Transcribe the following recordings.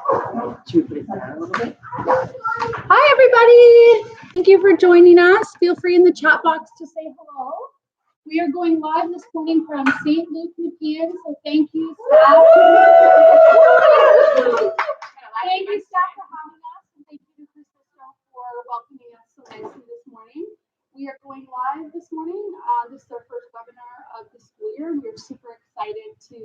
Should we put it down a little bit? Hi, everybody. Thank you for joining us. Feel free in the chat box to say hello. We are going live this morning from St. Luke Nepean, so thank you, staff. Thank you, staff, for having us, and thank you to Francisco for welcoming us so nicely this morning. We are going live this morning. This is our first webinar of the school year. We are super excited to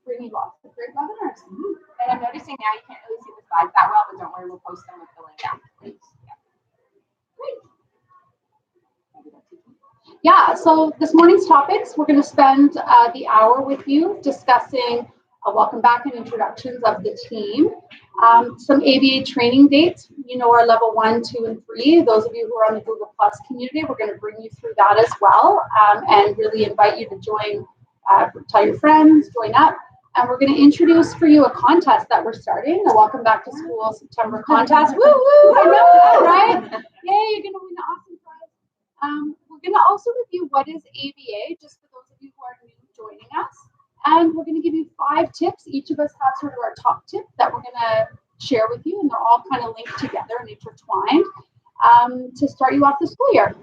bring you lots of great webinars. And I'm noticing now you can't really see the slides that well, but don't worry, we'll post them with the link after, please. Yeah, so this morning's topics, we're going to spend the hour with you discussing welcome back and introductions of the team. Some ABA training dates, you know, our level 1, 2, and 3. Those of you who are on the Google Plus community, we're going to bring you through that as well, and really invite you to join, tell your friends, join up. And we're going to introduce for you a contest that we're starting, a Welcome Back to School September contest. Woo woo! I know that, right? Yay, you're going to win an awesome prize. We're going to also review what is ABA, just for those of you who are new joining us. And we're going to give you 5 tips. Each of us have sort of our top tip that we're going to share with you, and they're all kind of linked together and intertwined to start you off the school year.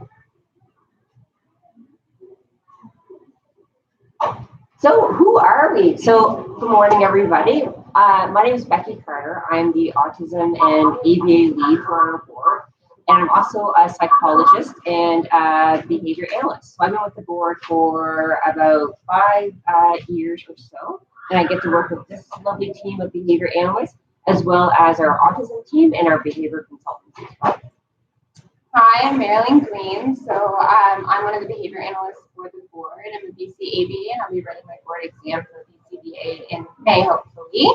So who are we? So good morning, everybody. My name is Becky Carter. I'm the Autism and ABA lead for our board. And I'm also a psychologist and a behavior analyst. So I've been with the board for about 5 years or so. And I get to work with this lovely team of behavior analysts, as well as our autism team and our behavior consultants as well. Hi, I'm Marilyn Green. So I'm one of the behavior analysts for the board. I'm a BCAB, and I'll be writing my board exam for BCBA in May, hopefully.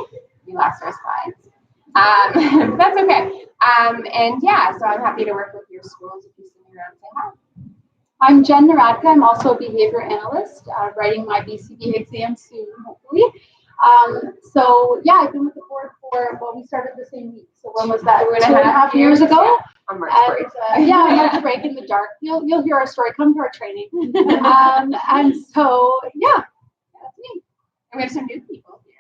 We lost our slides. That's okay. And yeah, so I'm happy to work with your schools. If you see me around, say hi. I'm Jen Naradka. I'm also a behavior analyst, writing my BCBA exam soon, hopefully. So yeah, I've been with the board for, well, we started the same week. So when was that? 2.5 years ago? Yeah, on March break. Yeah, March break in the dark. You'll hear our story. Come to our training. And so yeah, that's me. And we have some new people here.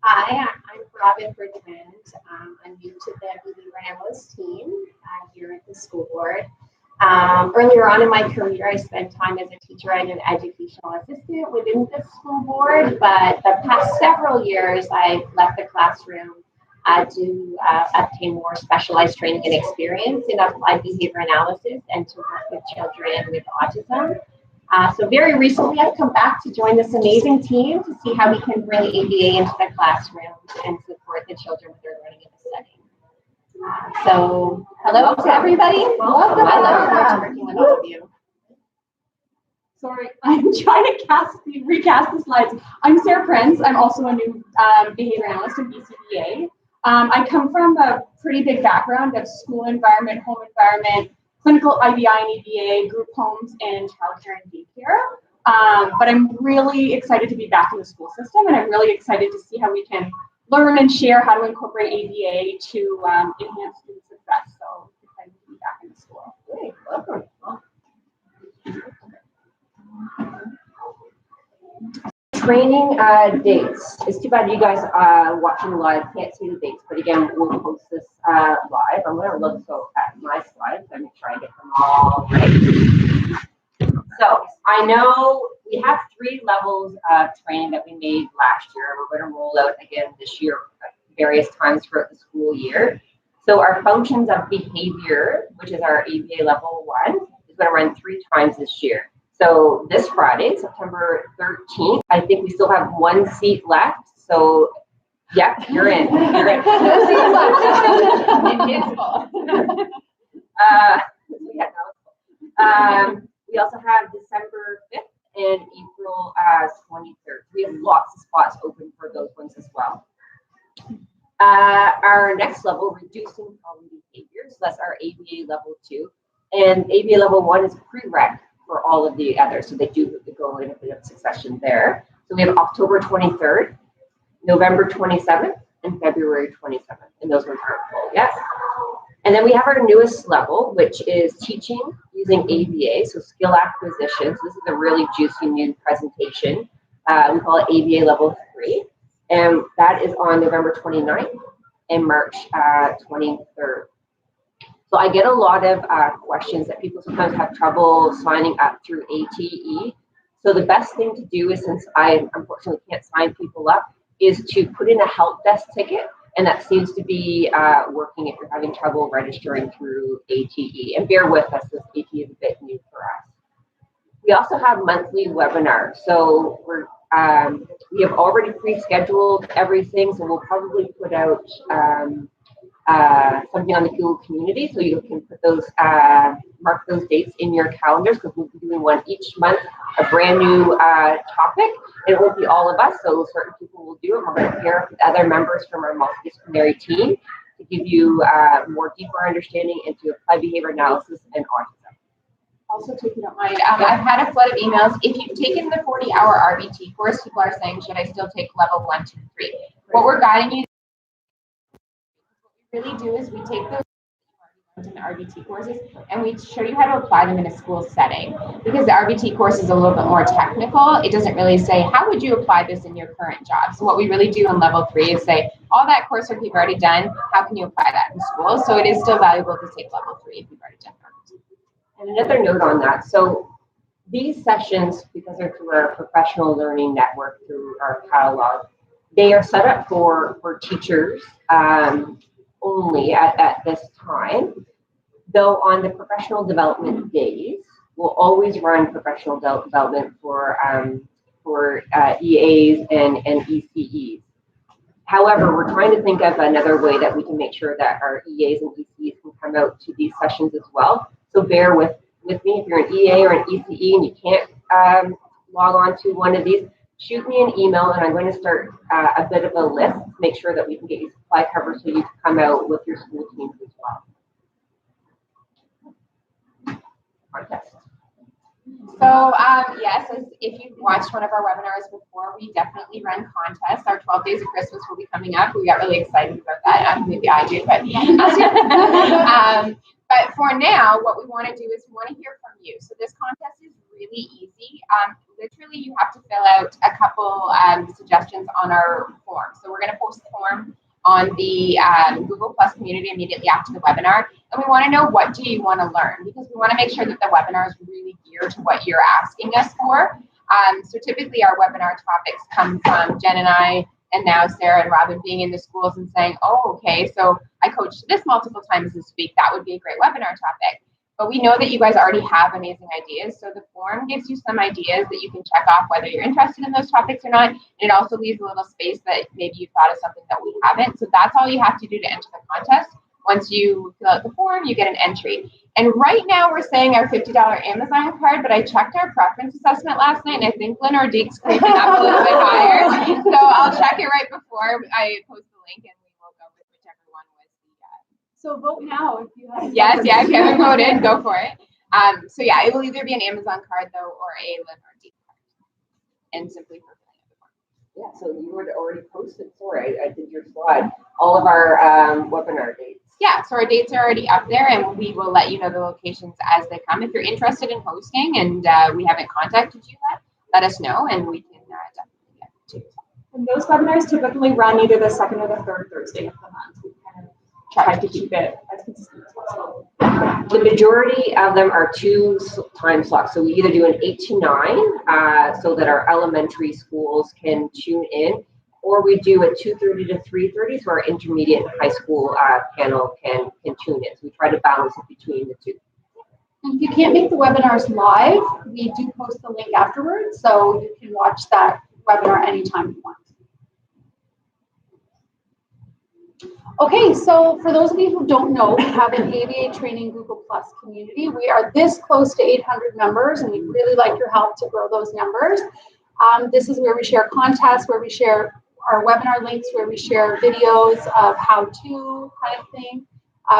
Hi, I'm Robin Bridgman. I'm new to the behavior analyst team here at the school board. Earlier on in my career, I spent time as a teacher and an educational assistant within the school board, but the past several years, I've left the classroom to obtain more specialized training and experience in applied behavior analysis and to work with children with autism. So very recently, I've come back to join this amazing team to see how we can bring ABA into the classroom and support the children with their learning in the setting. So hello to everybody. Welcome. I look forward to working with all of you. Sorry, I'm trying to recast the slides. I'm Sarah Prince. I'm also a new behavior analyst in BCBA. I come from a pretty big background of school environment, home environment, clinical IBI and EBA, group homes, and childcare and daycare. But I'm really excited to be back in the school system, and I'm really excited to see how we can learn and share how to incorporate ABA to enhance student success. So excited to be back in the school. Great, welcome. Training dates. It's too bad you guys watching live can't see the dates, but again, we'll post this live. I'm going to look at my slides and try and get them all right. So I know we have 3 levels of training that we made last year. We're going to roll out again this year at various times throughout the school year. So our functions of behavior, which is our ABA level 1, is going to run 3 times this year. So this Friday, September 13th, I think we still have 1 seat left. So, yep, you're in. You're in. We also have December 5th and April 23rd. We have lots of spots open for those ones as well. Our next level, reducing problem behaviors, that's our ABA level 2. And ABA level 1 is prereq for all of the others. So they do go in a bit of succession there. So we have October 23rd, November 27th, and February 27th. And those ones aren't full yet. And then we have our newest level, which is teaching using ABA, so skill acquisitions. This is a really juicy new presentation. We call it ABA level 3. And that is on November 29th. and March 23rd. So I get a lot of questions that people sometimes have trouble signing up through ATE. So the best thing to do is, since I unfortunately can't sign people up, is to put in a help desk ticket. And that seems to be working if you're having trouble registering through ATE. And bear with us, this ATE is a bit new for us. We also have monthly webinars. So we have already pre-scheduled everything. So we'll probably put out something on the Google community, so you can put those, mark those dates in your calendars, because we'll be doing one each month, a brand new topic. It won't be all of us, so certain people will do it. We're going to pair up with other members from our multidisciplinary team to give you more deeper understanding into applied behavior analysis and autism. Also, if you don't mind, I've had a flood of emails. If you've taken the 40-hour RBT course, people are saying, should I still take level 1, 2, 3? What we're guiding you really do is we take those in the RBT courses and we show you how to apply them in a school setting, because the RBT course is a little bit more technical. It doesn't really say, how would you apply this in your current job? So what we really do in level 3 is say, all that coursework you've already done, how can you apply that in school? So it is still valuable to take level 3 if you've already done RBT. And another note on that, so these sessions, because they're through our professional learning network, through our catalog, they are set up for teachers only at this time. Though on the professional development days, we'll always run professional development for EAs and ECEs. However, we're trying to think of another way that we can make sure that our EAs and ECEs can come out to these sessions as well. So bear with me if you're an EA or an ECE and you can't log on to one of these. Shoot me an email, and I'm going to start a bit of a list to make sure that we can get you supply cover so you can come out with your school teams as well. Contest. So yes, if you've watched one of our webinars before, we definitely run contests. Our 12 Days of Christmas will be coming up. We got really excited about that. Maybe I did, but but for now, what we want to do is we want to hear from you. So this contest is really easy. Literally, you have to fill out a couple suggestions on our form. So we're going to post the form on the Google Plus community immediately after the webinar. And we want to know, what do you want to learn? Because we want to make sure that the webinar is really geared to what you're asking us for. So typically our webinar topics come from Jen and I, and now Sarah and Robin being in the schools and saying, oh, okay, so I coached this multiple times this week. That would be a great webinar topic. But we know that you guys already have amazing ideas. So the form gives you some ideas that you can check off whether you're interested in those topics or not. And it also leaves a little space that maybe you thought of something that we haven't. So that's all you have to do to enter the contest. Once you fill out the form, you get an entry. And right now we're saying our $50 Amazon card, but I checked our preference assessment last night, and I think Glenn Deek's creeping up a little bit higher. So I'll check it right before I post the link, and we will go with whichever one was the So vote now if you have. Yes, yeah, if you haven't voted, go for it. So yeah, it will either be an Amazon card though, or a Glenn Deek card. And simply for filling out the form. Yeah, so you would already posted, sorry, I did your slide, all of our webinar dates. Yeah, so our dates are already up there, and we will let you know the locations as they come. If you're interested in hosting and we haven't contacted you yet, let us know, and we can definitely get to you. And those webinars typically run either the second or the third Thursday of the month. We kind of try to keep it as consistent as possible. The majority of them are 2 time slots. So we either do an 8 to 9 so that our elementary schools can tune in, or we do a 2:30 to 3:30 so our intermediate and high school panel can tune in. So we try to balance it between the two. And if you can't make the webinars live, we do post the link afterwards, so you can watch that webinar anytime you want. Okay, so for those of you who don't know, we have an ABA Training Google Plus community. We are this close to 800 members, and we'd really like your help to grow those numbers. This is where we share contests, where we share our webinar links, where we share videos of how-to kind of thing,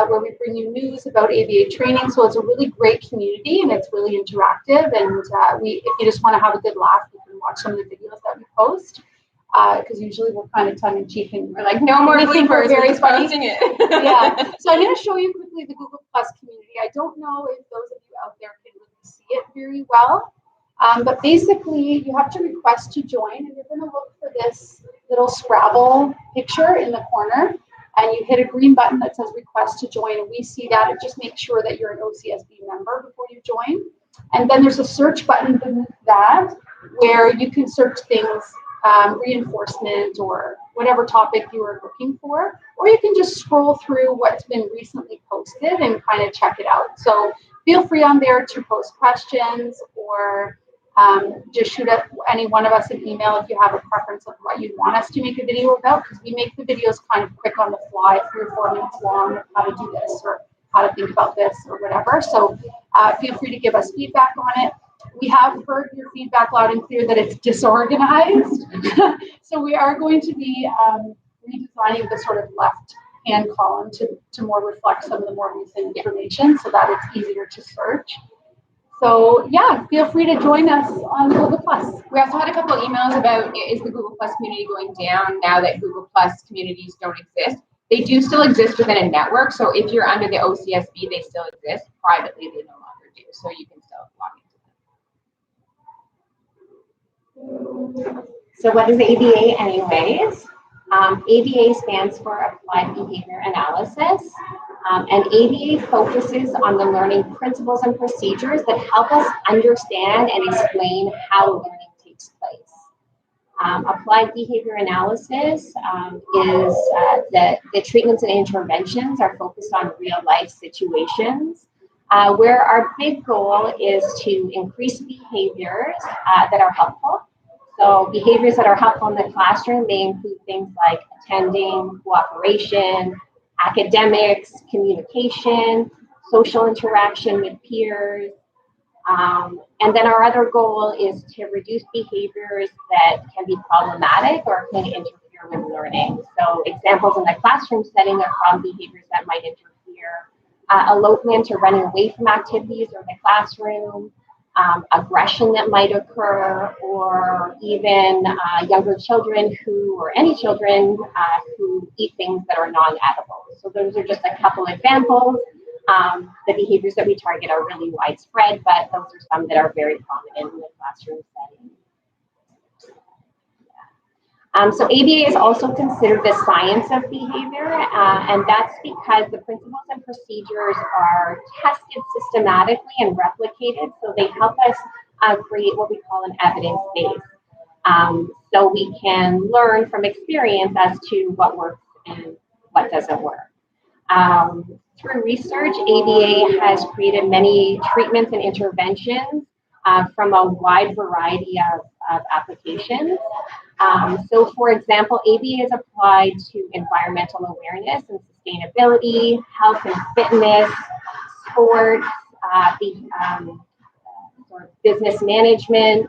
where we bring you news about ABA training. So it's a really great community, and it's really interactive. And if you just want to have a good laugh, you can watch some of the videos that we post. Because usually we're kind of tongue-in-cheek and We're like, no more bleepers, very we're funny. posting it. Yeah, so I'm going to show you quickly the Google Plus community. I don't know if those of you out there can really see it very well, but basically you have to request to join, and you're going to look for this little Scrabble picture in the corner, and you hit a green button that says request to join, and we see that, and just make sure that you're an OCSB member before you join. And then there's a search button beneath that where you can search things, reinforcement or whatever topic you are looking for, or you can just scroll through what's been recently posted and kind of check it out. So feel free on there to post questions, or just shoot at any one of us an email if you have a preference of what you want us to make a video about, because we make the videos kind of quick on the fly, 3 or 4 minutes long, how to do this or how to think about this or whatever. So feel free to give us feedback on it. We have heard your feedback loud and clear that it's disorganized. So we are going to be redesigning the sort of left-hand column to more reflect some of the more recent information so that it's easier to search. So yeah, feel free to join us on Google+. We also had a couple of emails about, is the Google Plus community going down now that Google Plus communities don't exist? They do still exist within a network. So if you're under the OCSB, they still exist. Privately, they no longer do. So you can still log into them. So what is ABA anyways? ABA stands for Applied Behavior Analysis. And ABA focuses on the learning principles and procedures that help us understand and explain how learning takes place. Applied behavior analysis is the treatments and interventions are focused on real life situations, where our big goal is to increase behaviors that are helpful. So behaviors that are helpful in the classroom may include things like attending, cooperation, academics, communication, social interaction with peers. And then our other goal is to reduce behaviors that can be problematic or can interfere with learning. So examples in the classroom setting are problem behaviors that might interfere, elopement or running away from activities or the classroom, aggression that might occur, or even younger children or any children who eat things that are non-edible. So those are just a couple examples. The behaviors that we target are really widespread, but those are some that are very prominent in the classroom setting. So ABA is also considered the science of behavior, and that's because the principles and procedures are tested systematically and replicated, so they help us create what we call an evidence base. So we can learn from experience as to what works and what doesn't work. Through research, ABA has created many treatments and interventions from a wide variety of applications. So for example, ABA is applied to environmental awareness and sustainability, health and fitness, sports, sort of business management,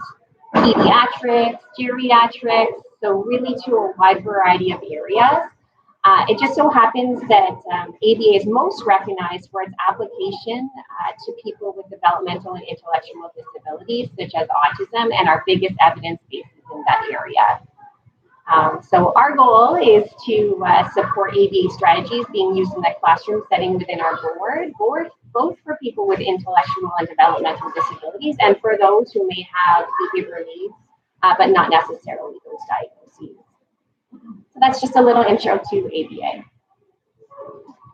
pediatrics, geriatrics, so really to a wide variety of areas. It just so happens that ABA is most recognized for its application to people with developmental and intellectual disabilities, such as autism, and our biggest evidence base is in that area. So our goal is to support ABA strategies being used in the classroom setting within our board, both for people with intellectual and developmental disabilities and for those who may have behavioral needs, but not necessarily those diagnoses. So that's just a little intro to ABA.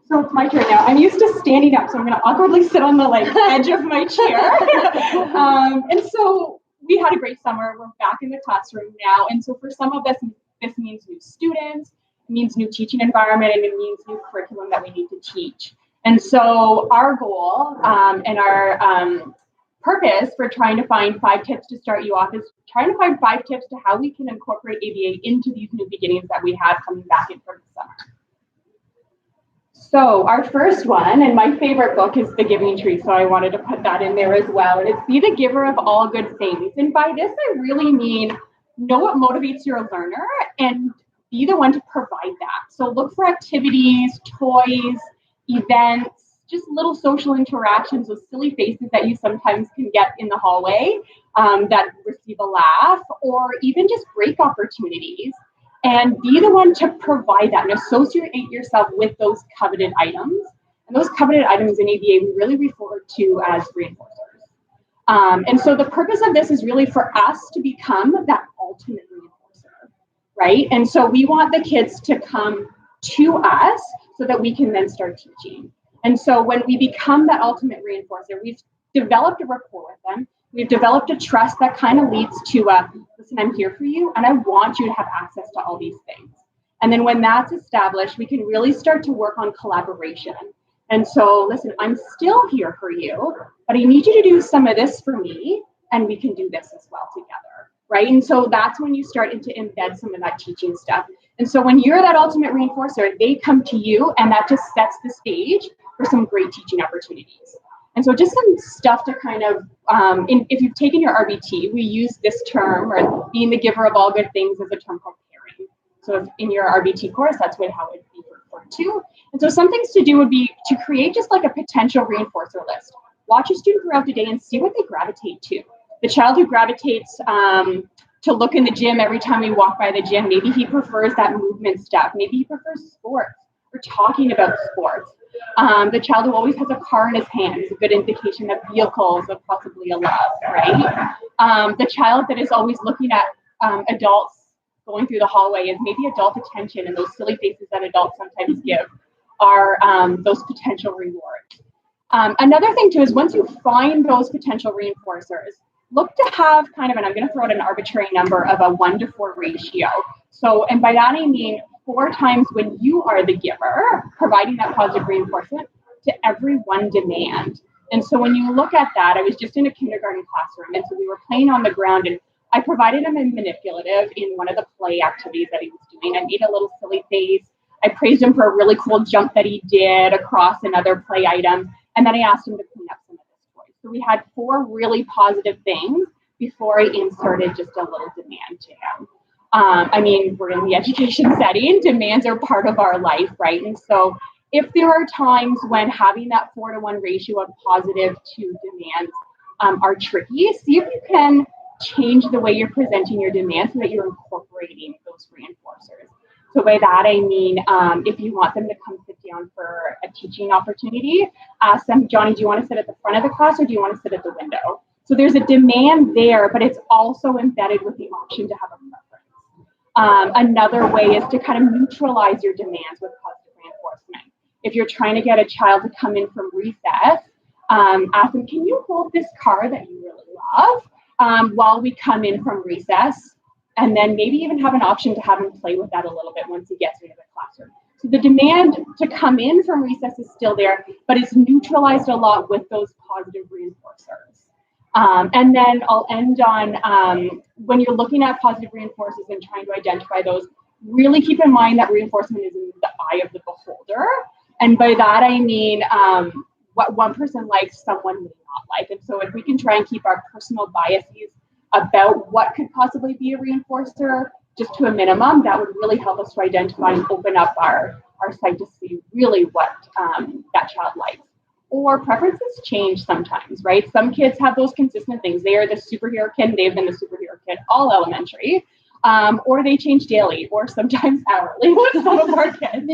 So it's my turn now. I'm used to standing up, so I'm going to awkwardly sit on the edge of my chair. And so we had a great summer. We're back in the classroom now. And so for some of us, this means new students, it means new teaching environment, and it means new curriculum that we need to teach. And so our goal and our purpose for trying to find 5 tips to start you off is trying to find 5 tips to how we can incorporate ABA into these new beginnings that we have coming back in from the summer. So our first one, and my favorite book, is The Giving Tree, so I wanted to put that in there as well. And it's Be the Giver of All Good Things. And by this, I really mean know what motivates your learner and be the one to provide that. So look for activities, toys, events, just little social interactions with silly faces that you sometimes can get in the hallway that receive a laugh, or even just break opportunities. And be the one to provide that and associate yourself with those coveted items. And those coveted items in ABA we really refer to as reinforcers. And so the purpose of this is really for us to become that ultimate reinforcer, right? And so we want the kids to come to us so that we can then start teaching. And so when we become that ultimate reinforcer, we've developed a rapport with them. We've developed a trust that kind of leads to listen, I'm here for you, and I want you to have access to all these things. And then when that's established, we can really start to work on collaboration. And so, listen, I'm still here for you, but I need you to do some of this for me, and we can do this as well together, right? And so that's when you start to embed some of that teaching stuff. And so when you're that ultimate reinforcer, they come to you, and that just sets the stage for some great teaching opportunities. And so just some stuff to kind of, if you've taken your RBT, we use this term, or being the giver of all good things, as a term called pairing. So if in your RBT course, that's how it would be referred to. And so some things to do would be to create just like a potential reinforcer list. Watch a student throughout the day and see what they gravitate to. The child who gravitates to look in the gym every time we walk by the gym, maybe he prefers that movement stuff. Maybe he prefers sports or talking about sports. The child who always has a car in his hand is a good indication that vehicles are possibly a love, right? The child that is always looking at adults going through the hallway is maybe adult attention, and those silly faces that adults sometimes give are those potential rewards. Another thing too is once you find those potential reinforcers, look to have kind of, and I'm going to throw out an arbitrary number of a 1-to-4 ratio. So, and by that I mean 4 times when you are the giver, providing that positive reinforcement, to every 1 demand. And so when you look at that, I was just in a kindergarten classroom, and so we were playing on the ground, and I provided him a manipulative in one of the play activities that he was doing. I made a little silly face. I praised him for a really cool jump that he did across another play item, and then I asked him to clean up some of his toys. So we had 4 really positive things before I inserted just a little demand to him. I mean, we're in the education setting, demands are part of our life, right? And so if there are times when having that 4-to-1 ratio of positive to demands are tricky, see if you can change the way you're presenting your demands so that you're incorporating those reinforcers. So by that, I mean, if you want them to come sit down for a teaching opportunity, ask them, Johnny, do you want to sit at the front of the class or do you want to sit at the window? So there's a demand there, but it's also embedded with the option to have a preference. Another way is to kind of neutralize your demands with positive reinforcement. If you're trying to get a child to come in from recess, ask them, can you hold this car that you really love while we come in from recess? And then maybe even have an option to have him play with that a little bit once he gets into the classroom. So the demand to come in from recess is still there, but it's neutralized a lot with those positive reinforcers. And then I'll end on when you're looking at positive reinforcers and trying to identify those, really keep in mind that reinforcement is in the eye of the beholder. And by that, I mean what one person likes, someone may not like. And so if we can try and keep our personal biases about what could possibly be a reinforcer just to a minimum, that would really help us to identify and open up our sight to see really what that child likes. Or preferences change sometimes, right? Some kids have those consistent things. They are the superhero kid, and they've been the superhero kid all elementary. Or they change daily, or sometimes hourly with some of our kids.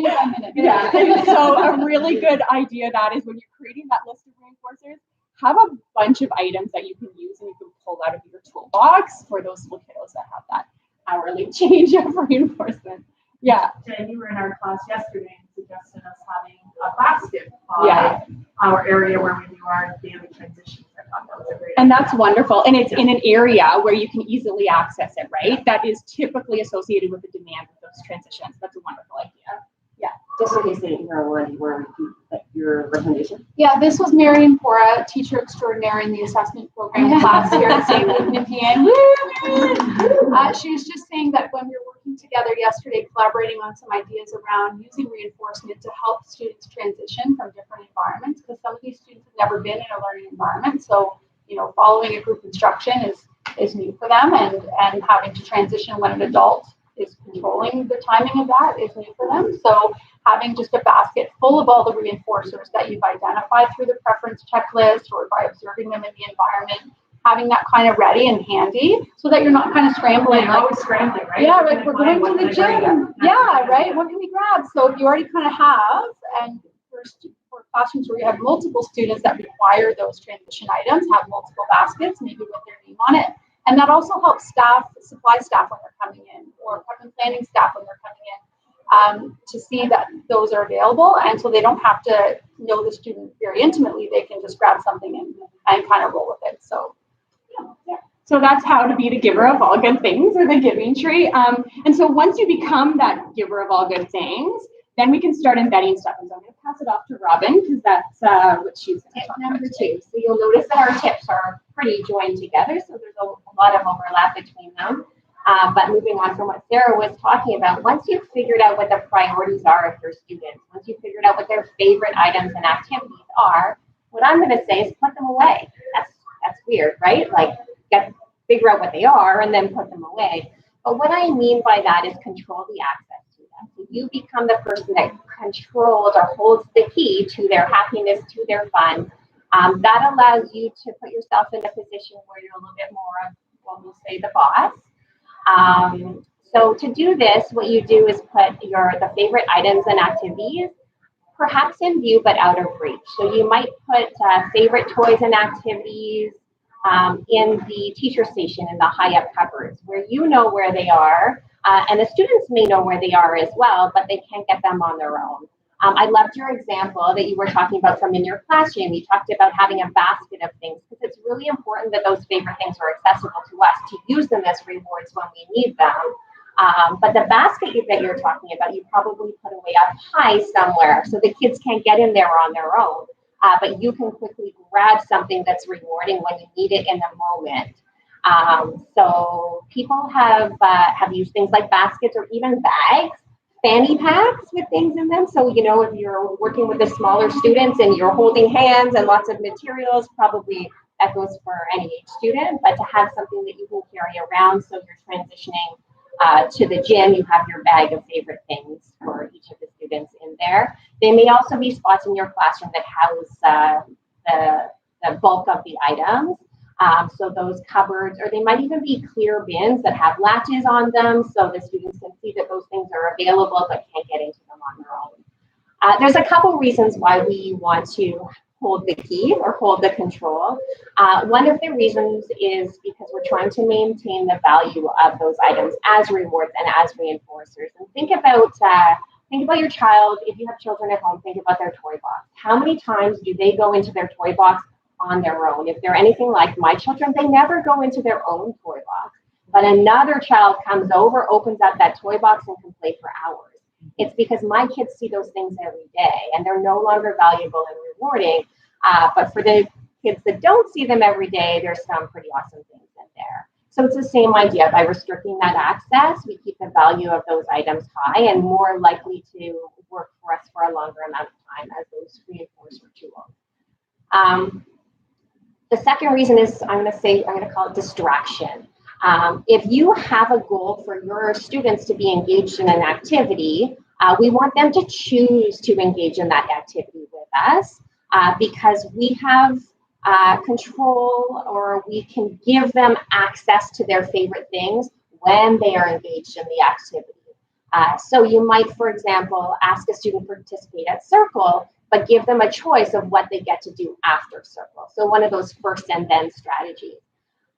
Yeah. So a really good idea that is when you're creating that list of reinforcers, have a bunch of items that you can use and you can pull out of your toolbox for those little kiddos that have that hourly change of reinforcement. Yeah. Jen, you were in our class yesterday and suggested us having a basket by our area where we do our daily transitions. I thought that was a great idea. And that's wonderful. And it's in an area where you can easily access it, right? That is typically associated with the demand of those transitions. That's a wonderful idea. Yeah. Just in case they didn't hear one, you want to repeat your recommendation? Yeah, this was Marion Pora, teacher extraordinaire in the assessment program class here at St. Luke Nepean. She was just saying that when we were working together yesterday, collaborating on some ideas around using reinforcement to help students transition from different environments, because some of these students have never been in a learning environment. So, you know, following a group instruction is new for them, and having to transition when an adult is controlling the timing of that is new for them. So having just a basket full of all the reinforcers that you've identified through the preference checklist or by observing them in the environment, having that kind of ready and handy so that you're not kind of scrambling. Like, always scrambling, right? Yeah, like we're going to the gym. Yeah, right. What can we grab? So if you already kind of have, and for classrooms where you have multiple students that require those transition items, have multiple baskets, maybe with their name on it. And that also helps supply staff when they're coming in, or preference planning staff when they're coming in. to see that those are available. And so they don't have to know the student very intimately. They can just grab something and kind of roll with it. So, yeah. So that's how to be the giver of all good things, or the giving tree. And so once you become that giver of all good things, then we can start embedding stuff. And so I'm going to pass it off to Robin, because that's what she's going to Tip talk number about 2. So you'll notice that our tips are pretty joined together. So there's a lot of overlap between them. But moving on from what Sarah was talking about, once you've figured out what the priorities are of your students, once you've figured out what their favorite items and activities are, what I'm going to say is put them away. That's weird, right? Like, figure out what they are and then put them away. But what I mean by that is control the access to them. So you become the person that controls or holds the key to their happiness, to their fun. That allows you to put yourself in a position where you're a little bit more of, well, we'll say, the boss. So to do this, what you do is put the favorite items and activities perhaps in view but out of reach. So you might put favorite toys and activities in the teacher station in the high up cupboards, where you know where they are, and the students may know where they are as well, but they can't get them on their own. I loved your example that you were talking about from in your classroom. You talked about having a basket of things, because it's really important that those favorite things are accessible to us to use them as rewards when we need them. But the basket that you're talking about, you probably put away up high somewhere so the kids can't get in there on their own. But you can quickly grab something that's rewarding when you need it in the moment. So people have used things like baskets or even bags, fanny packs with things in them. So, you know, if you're working with the smaller students and you're holding hands and lots of materials, probably that goes for any age student. But to have something that you can carry around, so you're transitioning to the gym, you have your bag of favorite things for each of the students in there. They may also be spots in your classroom that house the bulk of the items. So those cupboards, or they might even be clear bins that have latches on them, so the students can see that those things are available but can't get into them on their own. There's a couple reasons why we want to hold the key or hold the control. One of the reasons is because we're trying to maintain the value of those items as rewards and as reinforcers. And think about your child. If you have children at home, think about their toy box. How many times do they go into their toy box on their own? If they're anything like my children, they never go into their own toy box. But another child comes over, opens up that toy box, and can play for hours. It's because my kids see those things every day, and they're no longer valuable and rewarding. But for the kids that don't see them every day, there's some pretty awesome things in there. So it's the same idea. By restricting that access, we keep the value of those items high and more likely to work for us for a longer amount of time as those reinforcer tools. The second reason is, I'm going to call it distraction. If you have a goal for your students to be engaged in an activity, we want them to choose to engage in that activity with us, because we have control, or we can give them access to their favorite things when they are engaged in the activity. So you might, for example, ask a student to participate at Circle, but give them a choice of what they get to do after Circle. So one of those first and then strategies.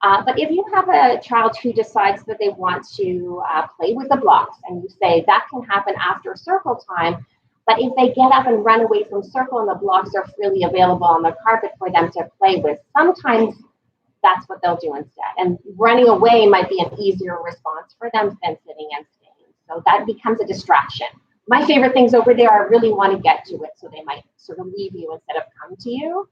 But if you have a child who decides that they want to play with the blocks, and you say that can happen after Circle time, but if they get up and run away from Circle and the blocks are freely available on the carpet for them to play with, sometimes that's what they'll do instead. And running away might be an easier response for them than sitting and staying. So that becomes a distraction. My favorite thing's over there, I really want to get to it, so they might sort of leave you instead of come to you.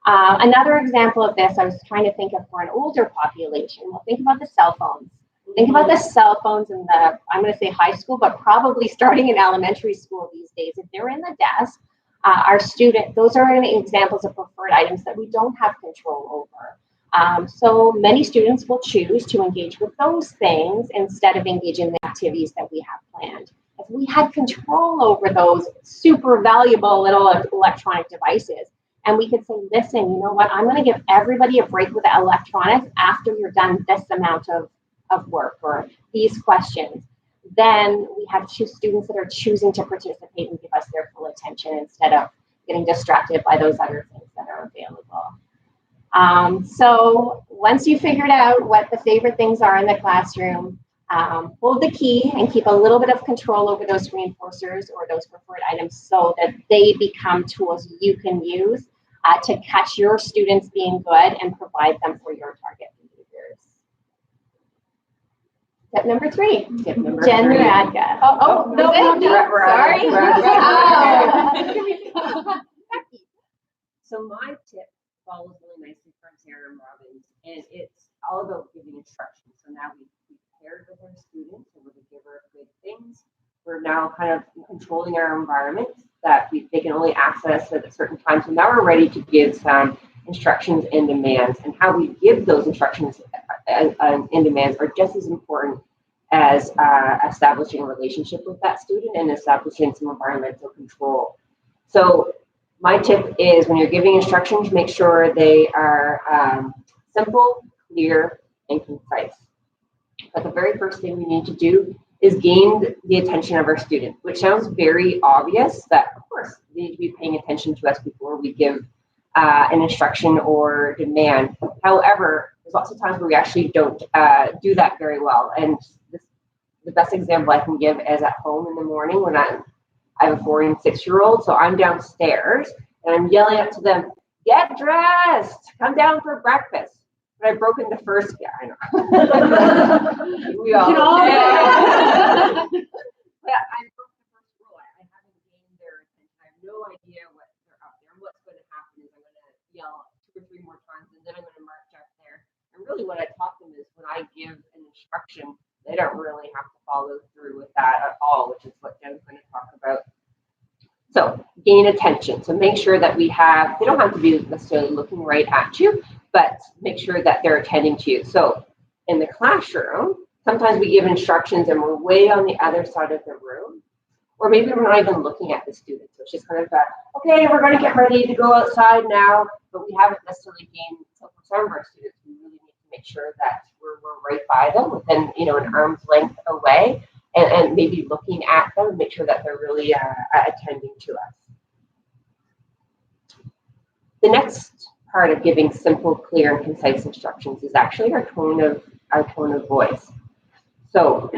Another example of this, I was trying to think of for an older population. Well, think about the cell phones. Think about the cell phones in the, I'm going to say high school, but probably starting in elementary school these days. If they're in the desk, those are examples of preferred items that we don't have control over. So many students will choose to engage with those things instead of engaging in the activities that we have planned. If we had control over those super valuable little electronic devices, and we could say, listen, you know what, I'm going to give everybody a break with the electronics after you're done this amount of work or these questions, then we have students that are choosing to participate and give us their full attention instead of getting distracted by those other things that are available. So once you figured out what the favorite things are in the classroom, hold the key and keep a little bit of control over those reinforcers or those preferred items so that they become tools you can use to catch your students being good and provide them for your target behaviors. Tip number 3. Tip number Jen 3. Radka. No, Sorry. So my tip follows really nicely from Sarah and Robin's, and it's all about giving instructions. So now we've paired with our students, and we're going to give her good things. We're now kind of controlling our environment that they can only access at a certain time. So now we're ready to give some instructions and demands, and how we give those instructions and demands are just as important as establishing a relationship with that student and establishing some environmental control. So my tip is when you're giving instructions, make sure they are simple, clear, and concise. But the very first thing we need to do is gain the attention of our student, which sounds very obvious that, of course, they need to be paying attention to us before we give an instruction or demand. However, there's lots of times where we actually don't do that very well. And the best example I can give is at home in the morning when I have a 4 and 6-year-old. So I'm downstairs and I'm yelling up to them, "Get dressed, come down for breakfast." But I've broken the first, I know. We all. But I broke the first rule. I haven't gained their attention. I have no idea what they're up there. And what's going to happen is I'm going to yell 2 or 3 more times, and then I'm going to march up there. And really what I taught them is when I give an instruction, they don't really have to follow through with that at all, which is what Jen's going to talk about. So gain attention. So make sure that they don't have to be necessarily looking right at you, but make sure that they're attending to you. So in the classroom, sometimes we give instructions and we're way on the other side of the room, or maybe we're not even looking at the students. So it's just kind of okay, we're going to get ready to go outside now, but we haven't necessarily gained, so for some of our students, we really need to make sure that we're right by them within, an arm's length away, and maybe looking at them and make sure that they're really attending to us. The next part of giving simple, clear, and concise instructions is actually our tone of voice. So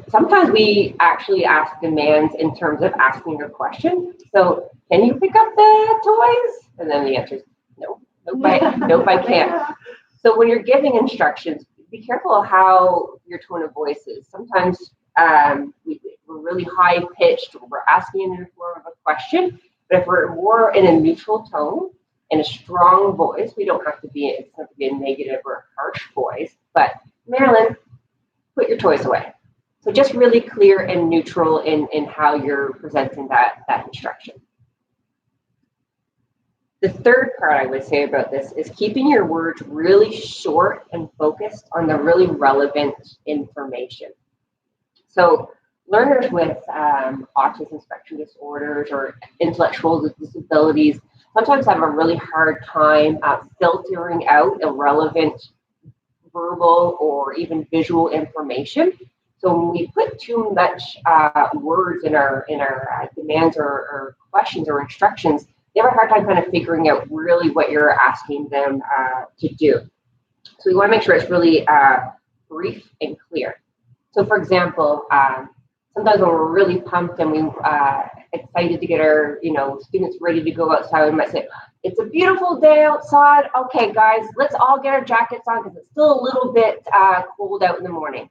sometimes we actually ask demands in terms of asking a question. So can you pick up the toys? And then the answer is no, nope, I can't. So when you're giving instructions, be careful of how your tone of voice is. Sometimes we're really high pitched, we're asking in the form of a question, but if we're more in a neutral tone and a strong voice, it doesn't have to be a negative or a harsh voice, but Marilyn, put your toys away. So just really clear and neutral in how you're presenting that instruction. The third part I would say about this is keeping your words really short and focused on the really relevant information. So learners with autism spectrum disorders or intellectual disabilities sometimes have a really hard time filtering out irrelevant verbal or even visual information. So when we put too much words in our demands or questions or instructions, they have a hard time kind of figuring out really what you're asking them to do. So we want to make sure it's really brief and clear. So for example, sometimes when we're really pumped and we're excited to get our students ready to go outside, we might say, "It's a beautiful day outside. Okay, guys, let's all get our jackets on because it's still a little bit cold out in the morning."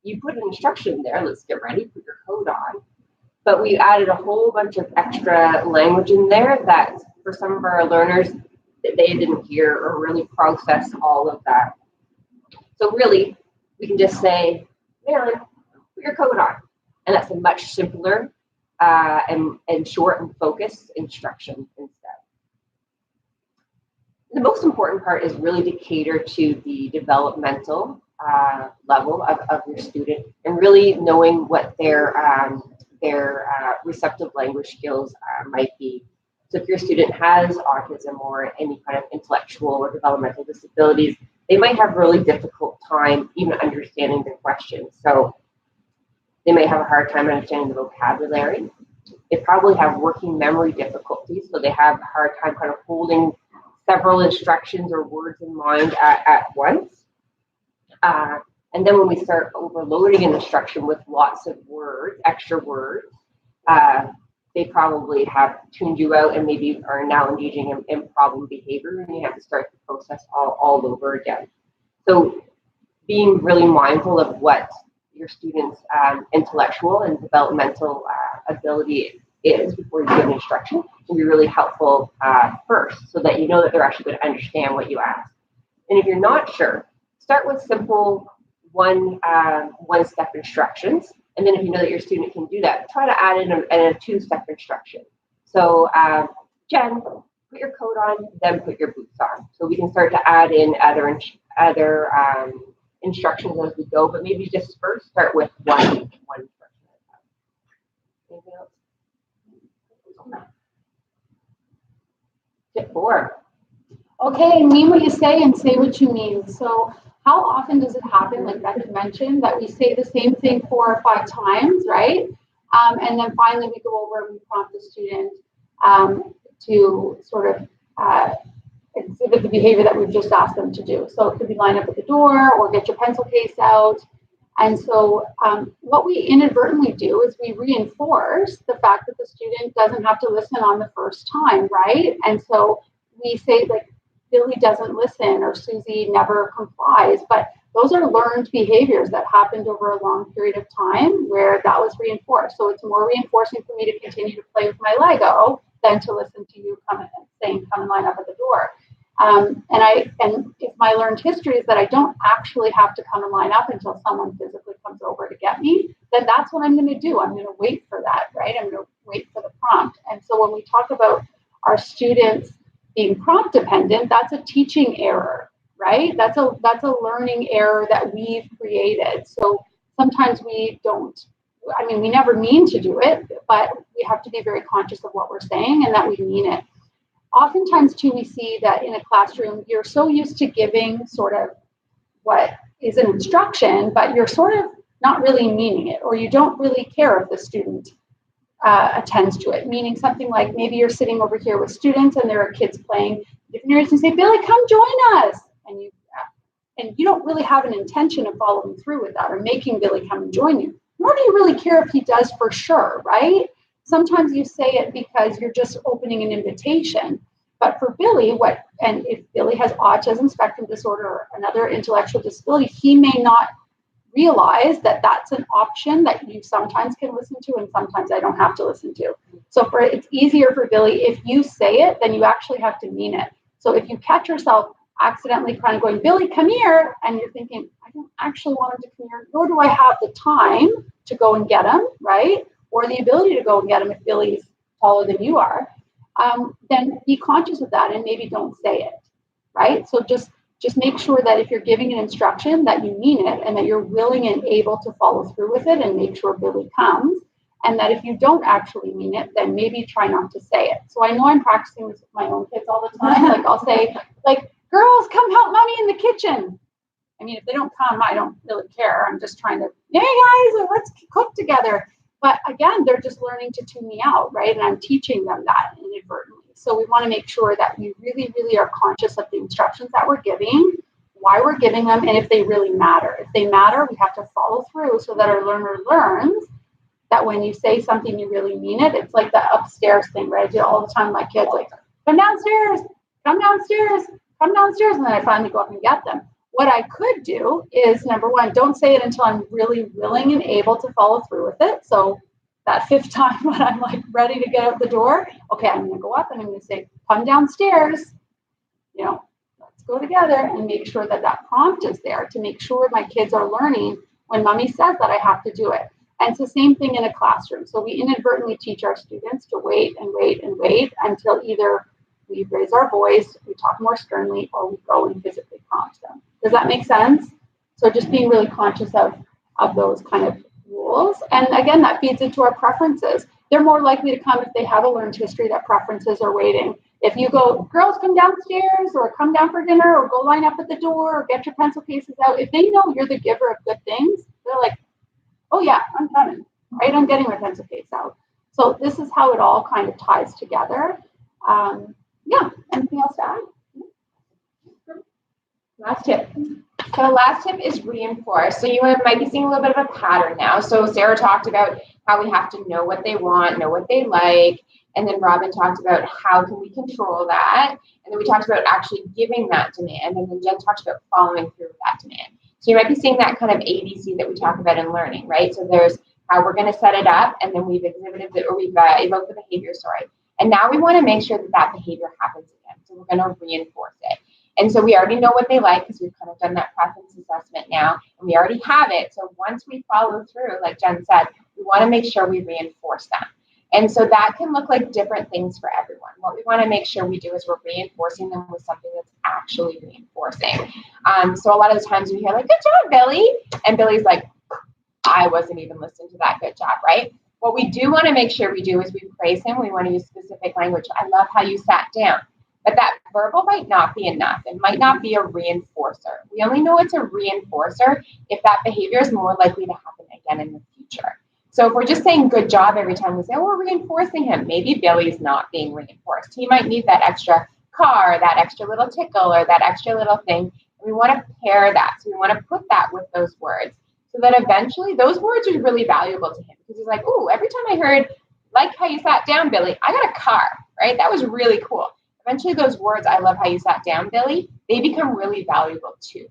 You put an instruction there, let's get ready, put your coat on. But we added a whole bunch of extra language in there that for some of our learners, they didn't hear or really process all of that. So really, we can just say, "Marilyn, put your coat on." And that's a much simpler and short and focused instruction instead. The most important part is really to cater to the developmental level of your student and really knowing what their receptive language skills might be. So if your student has autism or any kind of intellectual or developmental disabilities, they might have really difficult time even understanding the questions. So they may have a hard time understanding the vocabulary. They probably have working memory difficulties, so they have a hard time kind of holding several instructions or words in mind at once. And And then when we start overloading an instruction with lots of words, extra words, they probably have tuned you out and maybe are now engaging in problem behavior, and you have to start the process all over again. So being really mindful of what your students' intellectual and developmental ability is before you give instruction can be really helpful first, so that you know that they're actually going to understand what you ask. And if you're not sure, start with simple one-step instructions. And then if you know that your student can do that, try to add in a two-step instruction. So Jen, put your coat on, then put your boots on. So we can start to add in other instructions as we go, but maybe just first start with one instruction at a time. Anything else? Tip 4. Okay, mean what you say and say what you mean. So how often does it happen, like Becky mentioned, that we say the same thing 4 or 5 times, right? And then finally we go over and we prompt the student to sort of exhibit the behavior that we've just asked them to do. So it could be line up at the door or get your pencil case out. And so what we inadvertently do is we reinforce the fact that the student doesn't have to listen on the first time, right? And so we say, like, Billy doesn't listen or Susie never complies, but those are learned behaviors that happened over a long period of time where that was reinforced. So it's more reinforcing for me to continue to play with my Lego than to listen to you come and line up at the door. And if my learned history is that I don't actually have to come and line up until someone physically comes over to get me, then that's what I'm going to do. I'm going to wait for that, right? I'm going to wait for the prompt. And so when we talk about our students being prompt dependent, that's a teaching error, right? That's a learning error that we've created. So sometimes we never mean to do it, but we have to be very conscious of what we're saying and that we mean it. Oftentimes too, we see that in a classroom, you're so used to giving sort of what is an instruction, but you're sort of not really meaning it, or you don't really care if the student attends to it. Meaning something like, maybe you're sitting over here with students and there are kids playing different areas and say, Billy, come join us. And you don't really have an intention of following through with that or making Billy come and join you. Nor do you really care if he does for sure, right? Sometimes you say it because you're just opening an invitation. But for Billy, and if Billy has autism spectrum disorder or another intellectual disability, he may not realize that that's an option that you sometimes can listen to and sometimes I don't have to listen to. So it's easier for Billy if you say it, then you actually have to mean it. So if you catch yourself accidentally kind of going, Billy, come here, and you're thinking, I don't actually want him to come here, nor do I have the time to go and get him, right? Or the ability to go and get him if Billy's taller than you are, then be conscious of that and maybe don't say it, right? So just make sure that if you're giving an instruction that you mean it and that you're willing and able to follow through with it and make sure Billy comes. And that if you don't actually mean it, then maybe try not to say it. So I know I'm practicing this with my own kids all the time. Like I'll say, like, girls, come help mommy in the kitchen. I mean, if they don't come, I don't really care. I'm just trying to, hey guys, let's cook together. But again, they're just learning to tune me out, right? And I'm teaching them that inadvertently. So we want to make sure that we really, really are conscious of the instructions that we're giving, why we're giving them, and if they really matter. If they matter, we have to follow through so that our learner learns that when you say something, you really mean it. It's like the upstairs thing, right? I do it all the time. My kids like, come downstairs, come downstairs, come downstairs. And then I finally go up and get them. What I could do is, number one, don't say it until I'm really willing and able to follow through with it. So that 5th time when I'm like ready to get out the door, okay, I'm going to go up and I'm going to say, come downstairs, let's go together, and make sure that that prompt is there to make sure my kids are learning when mommy says that I have to do it. And it's the same thing in a classroom. So we inadvertently teach our students to wait and wait and wait until either we raise our voice, we talk more sternly, or we go and physically prompt them. Does that make sense? So just being really conscious of those kind of rules. And again, that feeds into our preferences. They're more likely to come if they have a learned history that preferences are waiting. If you go, girls, come downstairs, or come down for dinner, or go line up at the door, or get your pencil cases out, if they know you're the giver of good things, they're like, oh yeah, I'm coming, right? I'm getting my pencil case out. So this is how it all kind of ties together. Yeah, anything else to add? Last tip. So the last tip is reinforce. So you might be seeing a little bit of a pattern now. So Sarah talked about how we have to know what they want, know what they like. And then Robin talked about how can we control that. And then we talked about actually giving that demand. And then Jen talked about following through with that demand. So you might be seeing that kind of ABC that we talk about in learning, right? So there's how we're going to set it up, and then we've exhibited it, or we've evoked the behavior, And now we want to make sure that that behavior happens again. So we're going to reinforce it. And so we already know what they like because we've kind of done that preference assessment now, and we already have it. So once we follow through, like Jen said, we want to make sure we reinforce them. And so that can look like different things for everyone. What we want to make sure we do is we're reinforcing them with something that's actually reinforcing. So a lot of the times we hear like, good job, Billy. And Billy's like, I wasn't even listening to that, good job, right? What we do want to make sure we do is we praise him. We want to use specific language. I love how you sat down. But that verbal might not be enough. It might not be a reinforcer. We only know it's a reinforcer if that behavior is more likely to happen again in the future. So if we're just saying good job every time we say, oh, we're reinforcing him, maybe Billy's not being reinforced. He might need that extra car, that extra little tickle, or that extra little thing. We want to pair that. So we want to put that with those words so that eventually those words are really valuable to him because he's like, oh, every time I heard, like how you sat down, Billy, I got a car, right? That was really cool. Eventually those words, I love how you sat down, Billy, they become really valuable too.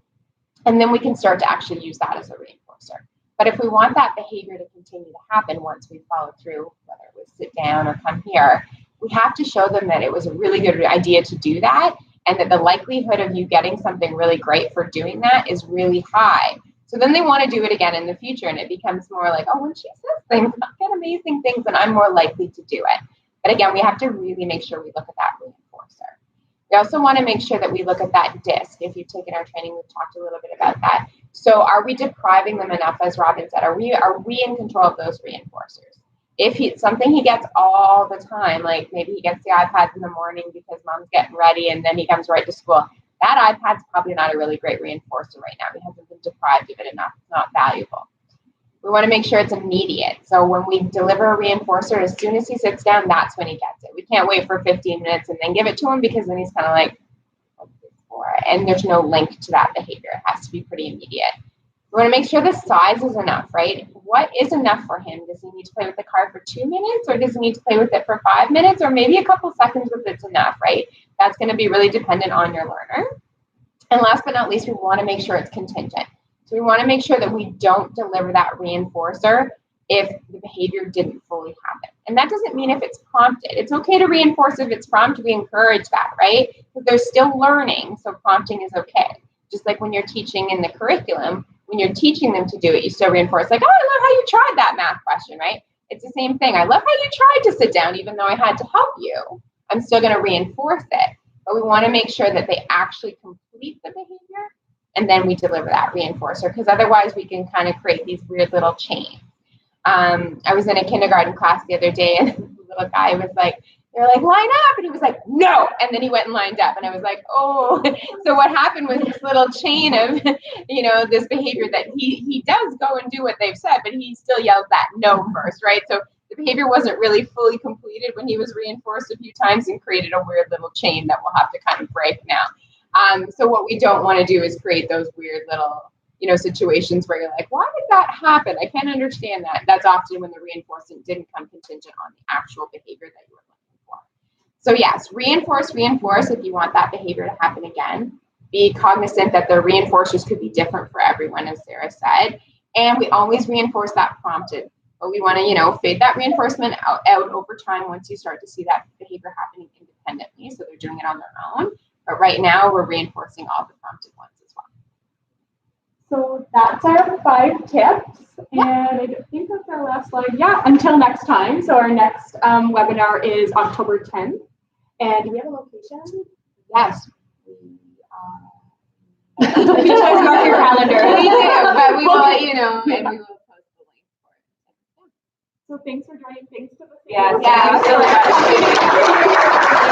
And then we can start to actually use that as a reinforcer. But if we want that behavior to continue to happen once we follow through, whether it was sit down or come here, we have to show them that it was a really good idea to do that and that the likelihood of you getting something really great for doing that is really high. So then they want to do it again in the future and it becomes more like, oh, when she says things, I get amazing things and I'm more likely to do it. But again, we have to really make sure we look at that reinforcer. We also want to make sure that we look at that disc. If you've taken our training, we've talked a little bit about that. So are we depriving them enough, as Robin said? Are we in control of those reinforcers? If it's something he gets all the time, like maybe he gets the iPad in the morning because mom's getting ready and then he comes right to school, that iPad's probably not a really great reinforcer right now. He hasn't been deprived of it enough. It's not valuable. We want to make sure it's immediate. So when we deliver a reinforcer, as soon as he sits down, that's when he gets it. We can't wait for 15 minutes and then give it to him because then he's kind of like, what's this for? And there's no link to that behavior. It has to be pretty immediate. We want to make sure the size is enough, right? What is enough for him? Does he need to play with the card for 2 minutes or does he need to play with it for 5 minutes or maybe a couple seconds with it's enough, right? That's going to be really dependent on your learner. And last but not least, we want to make sure it's contingent. So we want to make sure that we don't deliver that reinforcer if the behavior didn't fully happen. And that doesn't mean if it's prompted. It's okay to reinforce if it's prompted. We encourage that, right? Because they're still learning, so prompting is okay. Just like when you're teaching in the curriculum, when you're teaching them to do it, you still reinforce like, oh, I love how you tried that math question, right? It's the same thing. I love how you tried to sit down even though I had to help you. I'm still going to reinforce it. But we want to make sure that they actually complete the behavior and then we deliver that reinforcer because otherwise we can kind of create these weird little chains. I was in a kindergarten class the other day and the little guy was like, they're like, line up. And he was like, no. And then he went and lined up. And I was like, oh. So what happened was this little chain of, this behavior that he does go and do what they've said, but he still yells that no first, right? So the behavior wasn't really fully completed when he was reinforced a few times and created a weird little chain that we'll have to kind of break now. So what we don't want to do is create those weird little, situations where you're like, why did that happen? I can't understand that. That's often when the reinforcement didn't come contingent on the actual behavior that you were looking for. So yes, reinforce if you want that behavior to happen again. Be cognizant that the reinforcers could be different for everyone, as Sarah said. And we always reinforce that prompted. But we want to, fade that reinforcement out over time once you start to see that behavior happening independently. So they're doing it on their own. But right now, we're reinforcing all the prompted ones as well. So that's our 5 tips. And I think that's our last slide. Yeah, until next time. So our next webinar is October 10th. And do we have a location? Yes. You guys mark your calendar. We do, but we will let you know and we will post the link for it. So thanks for joining. Thanks to the Yeah, thank you so much.